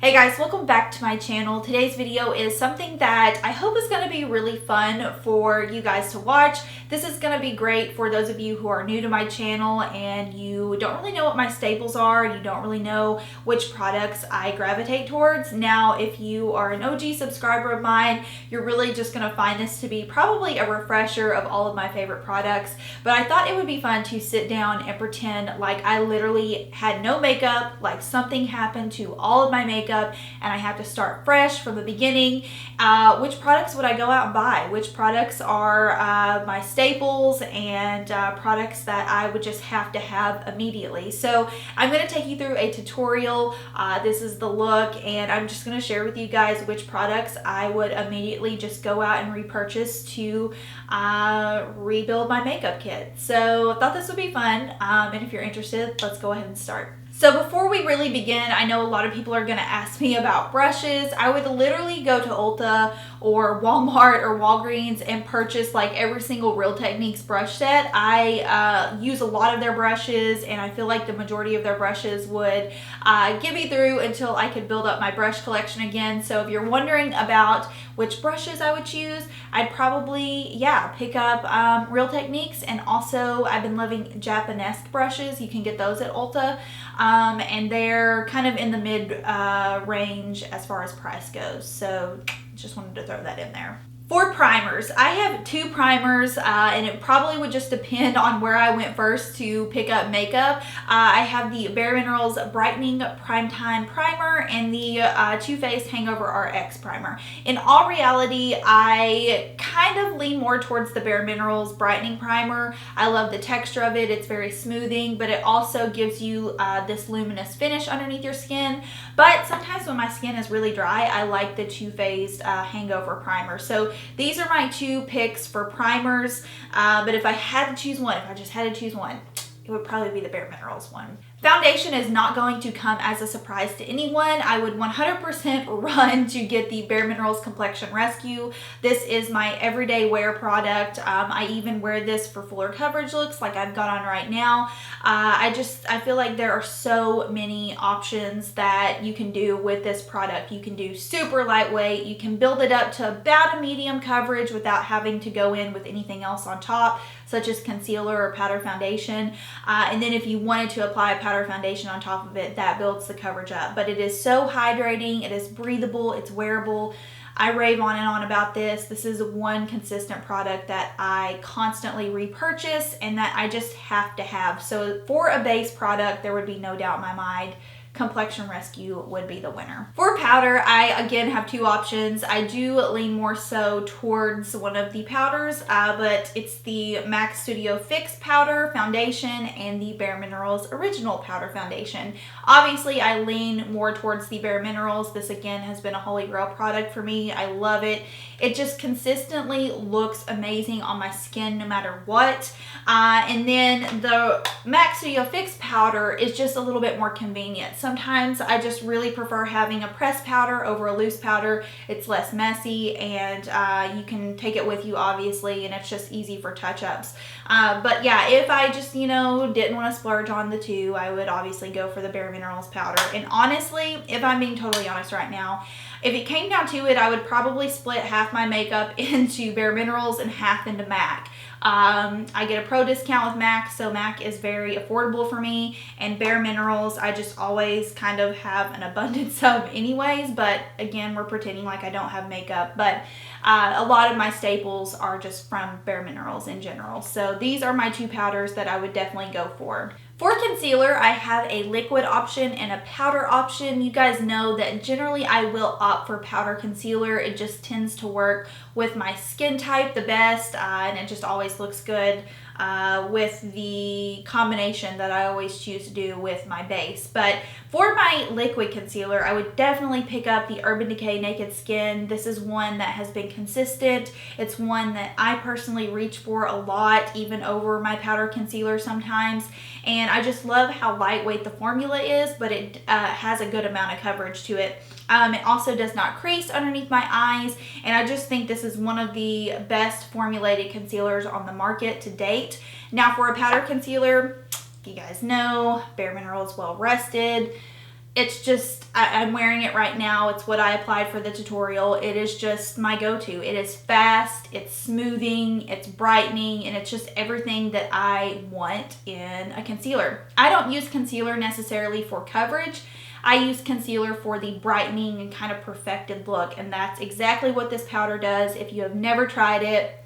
Hey guys, welcome back to my channel. Today's video is something that I hope is going to be really fun for you guys to watch. This is going to be great for those of you who are new to my channel and you don't really know what my staples are, you don't really know which products I gravitate towards. Now, if you are an OG subscriber of mine, you're really just going to find this to be probably a refresher of all of my favorite products. But I thought it would be fun to sit down and pretend like I literally had no makeup, like something happened to all of my makeup and I have to start fresh from the beginning. Which products would I go out and buy? Which products are my staples and products that I would just have to have immediately? So I'm going to take you through a tutorial. This is the look, and I'm just going to share with you guys which products I would immediately just go out and repurchase to rebuild my makeup kit. So I thought this would be fun, and if you're interested, let's go ahead and start. So before we really begin, I know a lot of people are going to ask me about brushes. I would literally go to Ulta or Walmart or Walgreens and purchase like every single Real Techniques brush set. I use a lot of their brushes, and I feel like the majority of their brushes would get me through until I could build up my brush collection again. So if you're wondering about which brushes I would choose, I'd probably, pick up Real Techniques, and also I've been loving Japanese brushes. You can get those at Ulta. And they're kind of in the mid range as far as price goes. So just wanted to throw that in there. For primers, I have two primers, and it probably would just depend on where I went first to pick up makeup. I have the bareMinerals Brightening Primetime Primer and the Too Faced Hangover RX Primer. In all reality, I kind of lean more towards the bareMinerals Brightening Primer. I love the texture of it. It's very smoothing, but it also gives you this luminous finish underneath your skin. But sometimes when my skin is really dry, I like the Too Faced Hangover Primer. So these are my two picks for primers, but if I had to choose one, if I just had to choose one, it would probably be the bareMinerals one. Foundation is not going to come as a surprise to anyone. I would 100% run to get the bareMinerals Complexion Rescue. This is my everyday wear product. I even wear this for fuller coverage looks like I've got on right now. I feel like there are so many options that you can do with this product. You can do super lightweight. You can build it up to about a medium coverage without having to go in with anything else on top, such as concealer or powder foundation. And then if you wanted to apply a powder foundation on top of it, that builds the coverage up. But it is so hydrating, it is breathable, it's wearable. I rave on and on about this. This is one consistent product that I constantly repurchase and that I just have to have. So for a base product, there would be no doubt in my mind Complexion Rescue would be the winner. For powder, I again have two options. I do lean more so towards one of the powders, but it's the MAC Studio Fix Powder Foundation and the bareMinerals Original Powder Foundation. Obviously, I lean more towards the bareMinerals. This again has been a holy grail product for me. I love it. It just consistently looks amazing on my skin no matter what. And then the MAC Studio Fix Powder is just a little bit more convenient. Sometimes I just really prefer having a pressed powder over a loose powder. It's less messy, and you can take it with you obviously, and it's just easy for touch-ups. But yeah, if I just, didn't want to splurge on the two, I would obviously go for the bareMinerals powder. And honestly, if I'm being totally honest right now, if it came down to it, I would probably split half my makeup into bareMinerals and half into MAC. I get a pro discount with MAC, so MAC is very affordable for me, and bareMinerals I just always kind of have an abundance of anyways, but again, we're pretending like I don't have makeup, but a lot of my staples are just from bareMinerals in general. So these are my two powders that I would definitely go for. For concealer, I have a liquid option and a powder option. You guys know that generally I will opt for powder concealer. It just tends to work with my skin type the best, and it just always looks good with the combination that I always choose to do with my base. But for my liquid concealer, I would definitely pick up the Urban Decay Naked Skin. This is one that has been consistent. It's one that I personally reach for a lot, even over my powder concealer sometimes. And I just love how lightweight the formula is, but it has a good amount of coverage to it. It also does not crease underneath my eyes, and I just think this is one of the best formulated concealers on the market to date. Now for a powder concealer, you guys know bareMinerals Well Rested. it's just, I'm wearing it right now. It's what I applied for the tutorial. It is just my go-to. It is fast, it's smoothing, it's brightening, and it's just everything that I want in a concealer. I don't use concealer necessarily for coverage. I use concealer for the brightening and kind of perfected look, and that's exactly what this powder does. If you have never tried it,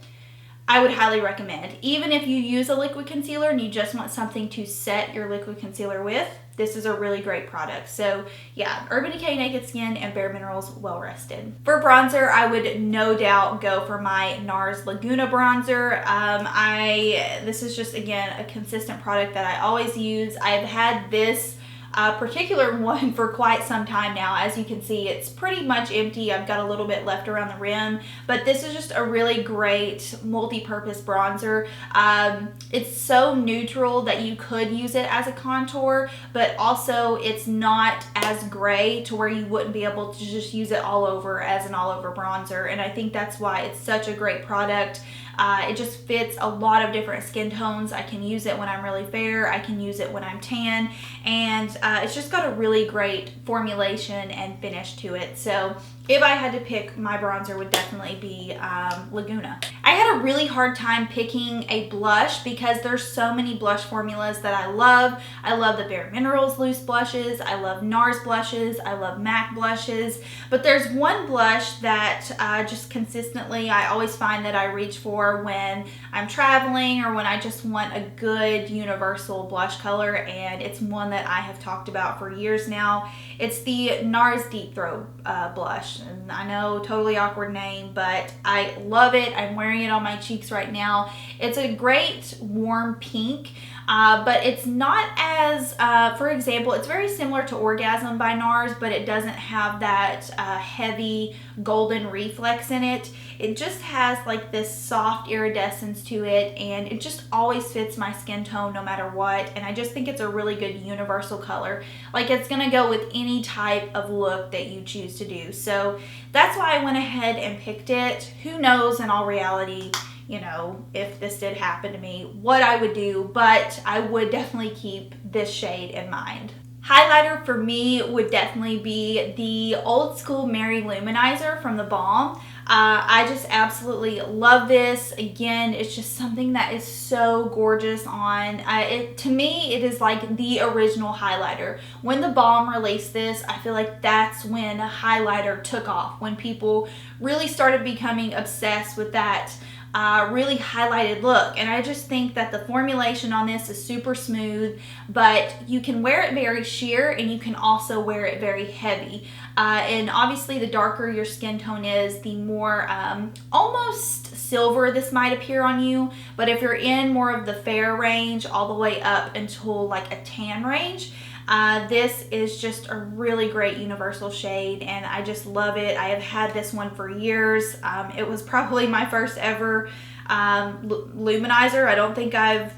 I would highly recommend. Even if you use a liquid concealer and you just want something to set your liquid concealer with, this is a really great product. So yeah, Urban Decay Naked Skin and bareMinerals Well Rested. For bronzer, I would no doubt go for my NARS Laguna bronzer. This is just, again, a consistent product that I always use. I've had this particular one for quite some time now. As you can see, it's pretty much empty. I've got a little bit left around the rim, but this is just a really great multi-purpose bronzer. It's so neutral that you could use it as a contour, but also it's not as gray to where you wouldn't be able to just use it all over as an all-over bronzer, and I think that's why it's such a great product. It just fits a lot of different skin tones. I can use it when I'm really fair, I can use it when I'm tan, and it's just got a really great formulation and finish to it. So if I had to pick, my bronzer would definitely be Laguna. I had a really hard time picking a blush because there's so many blush formulas that I love. I love the bareMinerals loose blushes, I love NARS blushes, I love MAC blushes, but there's one blush that just consistently I always find that I reach for when I'm traveling or when I just want a good universal blush color, and it's one that I have talked about for years now. It's the NARS Deep Throat blush. And I know, totally awkward name, but I love it. I'm wearing it on my cheeks right now. It's a great warm pink, but it's not as, for example, it's very similar to Orgasm by NARS, but it doesn't have that heavy golden reflex in it. It just has like this soft iridescence to it, and it just always fits my skin tone no matter what, and I just think it's a really good universal color. Like, it's gonna go with any type of look that you choose to do. So that's why I went ahead and picked it. Who knows, in all reality, you know, if this did happen to me, what I would do, but I would definitely keep this shade in mind. Highlighter for me would definitely be the old school Mary Luminizer from the Balm. I just absolutely love this. Again, it's just something that is so gorgeous on. To me, it is like the original highlighter. When the Balm released this, I feel like that's when highlighter took off, when people really started becoming obsessed with that really highlighted look. And I just think that the formulation on this is super smooth, but you can wear it very sheer and you can also wear it very heavy. And obviously the darker your skin tone is, the more almost silver this might appear on you. But if you're in more of the fair range all the way up until like a tan range, this is just a really great universal shade, and I just love it. I have had this one for years. It was probably my first ever luminizer. I don't think I've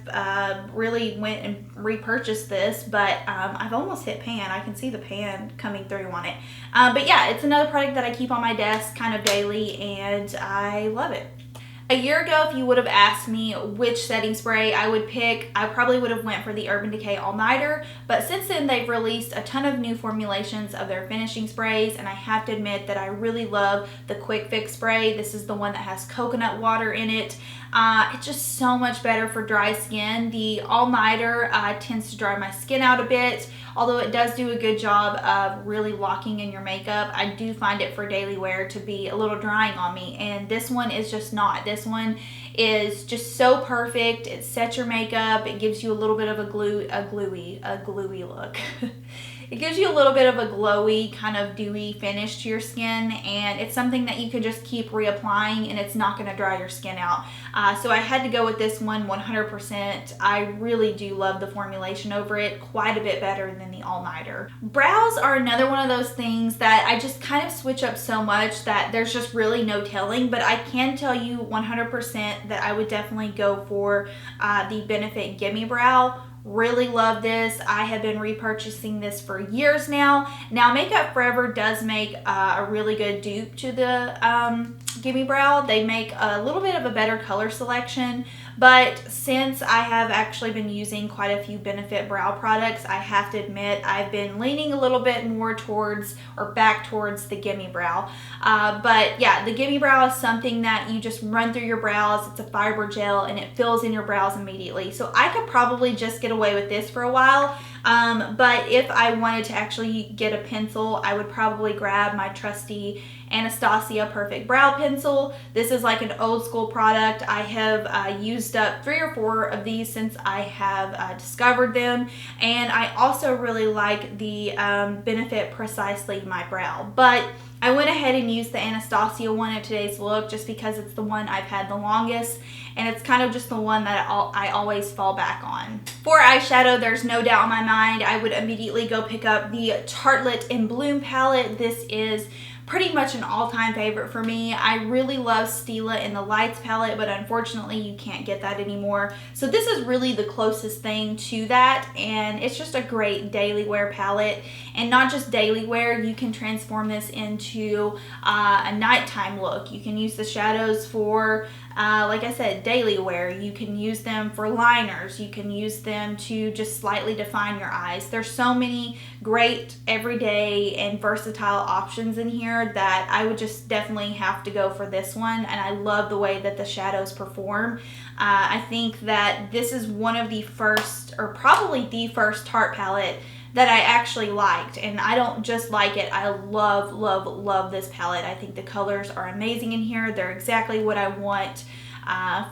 really went and repurchased this, but I've almost hit pan. I can see the pan coming through on it. But yeah, it's another product that I keep on my desk kind of daily, and I love it. A year ago, if you would have asked me which setting spray I would pick, I probably would have went for the Urban Decay All Nighter, but since then they've released a ton of new formulations of their finishing sprays, and I have to admit that I really love the Quick Fix spray. This is the one that has coconut water in it. It's just so much better for dry skin. The All Nighter tends to dry my skin out a bit, although it does do a good job of really locking in your makeup. I do find it for daily wear to be a little drying on me, and this one is just not. This one is just so perfect. It sets your makeup. It gives you a little bit of a gluey look. It gives you a little bit of a glowy, kind of dewy finish to your skin, and it's something that you can just keep reapplying and it's not going to dry your skin out. So I had to go with this one 100%. I really do love the formulation over it, quite a bit better than the All Nighter. Brows are another one of those things that I just kind of switch up so much that there's just really no telling, but I can tell you 100% that I would definitely go for the Benefit Gimme Brow. Really love this. I have been repurchasing this for years now. Now, Makeup Forever does make a really good dupe to the Gimme Brow. They make a little bit of a better color selection, But since I have actually been using quite a few Benefit brow products, I have to admit I've been leaning a little bit more towards or back towards the Gimme Brow. But yeah, the Gimme Brow is something that you just run through your brows. It's a fiber gel and it fills in your brows immediately. So I could probably just get away with this for a while. But if I wanted to actually get a pencil, I would probably grab my trusty Anastasia Perfect Brow Pencil. This is like an old school product. I have used up 3 or 4 of these since I have discovered them. And I also really like the Benefit Precisely My Brow. But I went ahead and used the Anastasia one in today's look just because it's the one I've had the longest, and it's kind of just the one that I always fall back on. For eyeshadow, there's no doubt in my mind I would immediately go pick up the Tartelette in Bloom palette. This is pretty much an all-time favorite for me. I really love Stila in the Lights palette, but unfortunately you can't get that anymore. So this is really the closest thing to that, and it's just a great daily wear palette. And not just daily wear, you can transform this into a nighttime look. You can use the shadows for like I said, daily wear. You can use them for liners. You can use them to just slightly define your eyes. There's so many great everyday and versatile options in here that I would just definitely have to go for this one. And I love the way that the shadows perform. I think that this is one of the first, or probably the first Tarte palette that I actually liked, and I don't just like it, I love, love, love this palette. I think the colors are amazing in here. They're exactly what I want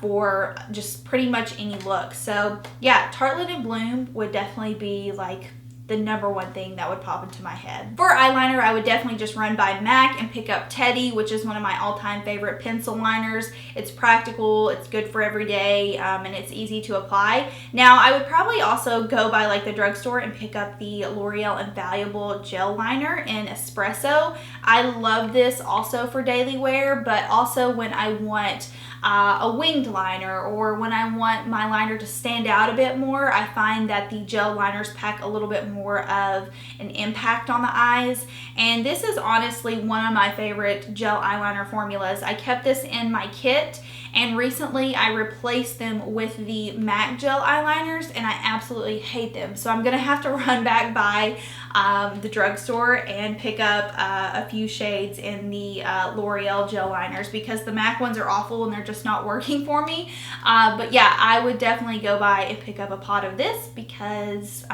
for just pretty much any look. So yeah, Tartelette in Bloom would definitely be like the #1 thing that would pop into my head. For eyeliner, I would definitely just run by MAC and pick up Teddy, which is one of my all-time favorite pencil liners. It's practical, it's good for every day, and it's easy to apply. Now, I would probably also go by like the drugstore and pick up the L'Oreal Infallible Gel Liner in Espresso. I love this also for daily wear, but also when I want a winged liner, or when I want my liner to stand out a bit more, I find that the gel liners pack a little bit more of an impact on the eyes. And this is honestly one of my favorite gel eyeliner formulas. I kept this in my kit, and recently I replaced them with the MAC gel eyeliners, and I absolutely hate them. So I'm gonna have to run back by the drugstore and pick up a few shades in the L'Oreal gel liners, because the MAC ones are awful and they're just not working for me. But yeah, I would definitely go by and pick up a pot of this because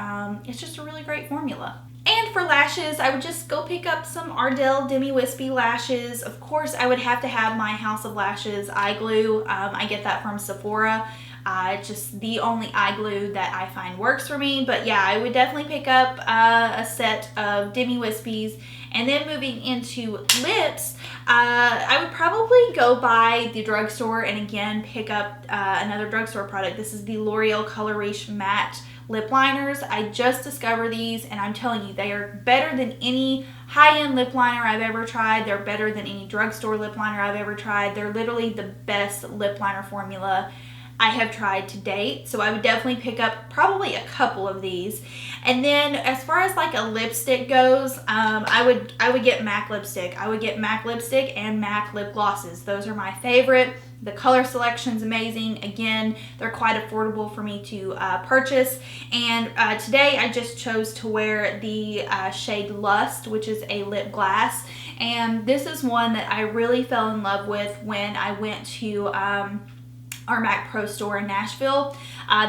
it's just a really great formula. And for lashes, I would just go pick up some Ardell Demi Wispy lashes. Of course, I would have to have my House of Lashes eye glue. I get that from Sephora. It's just the only eye glue that I find works for me. But yeah, I would definitely pick up a set of Demi Wispies. And then moving into lips, I would probably go by the drugstore and again pick up another drugstore product. This is the L'Oreal Color Riche Matte Lip Liners. I just discovered these, and I'm telling you, they are better than any high-end lip liner I've ever tried. They're better than any drugstore lip liner I've ever tried. They're literally the best lip liner formula I have tried to date. So I would definitely pick up probably a couple of these. And then as far as like a lipstick goes, I would get MAC lipstick. I would get MAC lipstick and MAC lip glosses. Those are my favorite. The color selection's amazing. Again, they're quite affordable for me to purchase. And today I just chose to wear the shade Lust, which is a lip glass. And this is one that I really fell in love with when I went to our MAC Pro store in Nashville.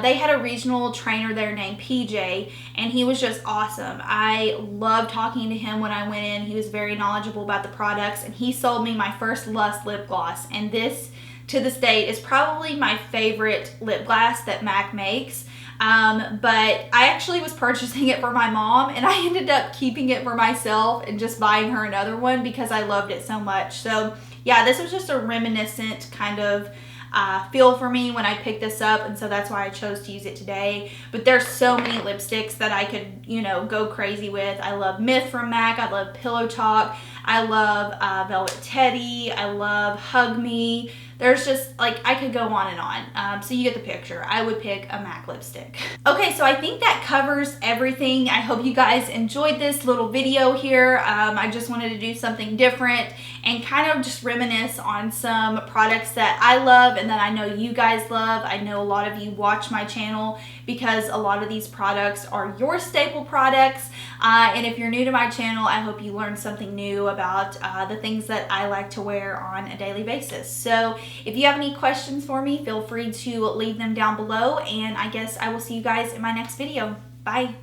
They had a regional trainer there named PJ, and he was just awesome. I loved talking to him when I went in. He was very knowledgeable about the products, and he sold me my first Lust lip gloss. And this, to this date, is probably my favorite lip gloss that MAC makes. But I actually was purchasing it for my mom, and I ended up keeping it for myself and just buying her another one because I loved it so much. So yeah, this was just a reminiscent kind of feel for me when I picked this up, and so that's why I chose to use it today. But there's so many lipsticks that I could, you know, go crazy with. I love Myth from MAC. I love Pillow Talk. I love Velvet Teddy. I love Hug Me. There's just, like, I could go on and on. So you get the picture. I would pick a MAC lipstick. Okay, so I think that covers everything. I hope you guys enjoyed this little video here. I just wanted to do something different and kind of just reminisce on some products that I love and that I know you guys love. I know a lot of you watch my channel because a lot of these products are your staple products. And if you're new to my channel, I hope you learned something new about the things that I like to wear on a daily basis. So if you have any questions for me, feel free to leave them down below, and I guess I will see you guys in my next video. Bye.